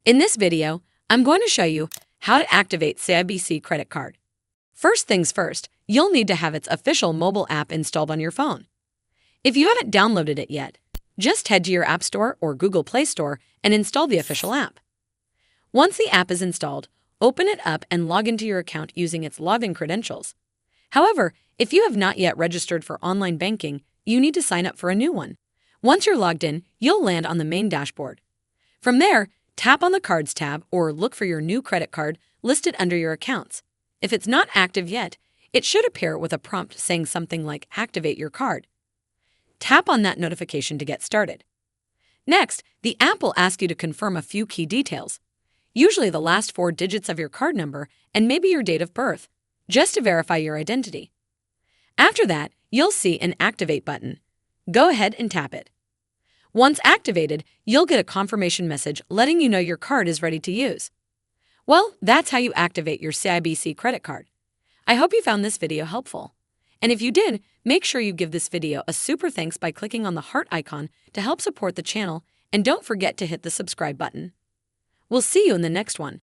In this video, I'm going to show you how to activate CIBC credit card. First things first, you'll need to have its official mobile app installed on your phone. If you haven't downloaded it yet, just head to your App Store or Google Play Store and install the official app. Once the app is installed, open it up and log into your account using its login credentials. However, if you have not yet registered for online banking, you need to sign up for a new one. Once you're logged in, you'll land on the main dashboard. From there, tap on the Cards tab or look for your new credit card listed under your accounts. If it's not active yet, it should appear with a prompt saying something like "Activate your card." Tap on that notification to get started. Next, the app will ask you to confirm a few key details, usually the last 4 digits of your card number and maybe your date of birth, just to verify your identity. After that, you'll see an Activate button. Go ahead and tap it. Once activated, you'll get a confirmation message letting you know your card is ready to use. Well, that's how you activate your CIBC credit card. I hope you found this video helpful. And if you did, make sure you give this video a super thanks by clicking on the heart icon to help support the channel, and don't forget to hit the subscribe button. We'll see you in the next one.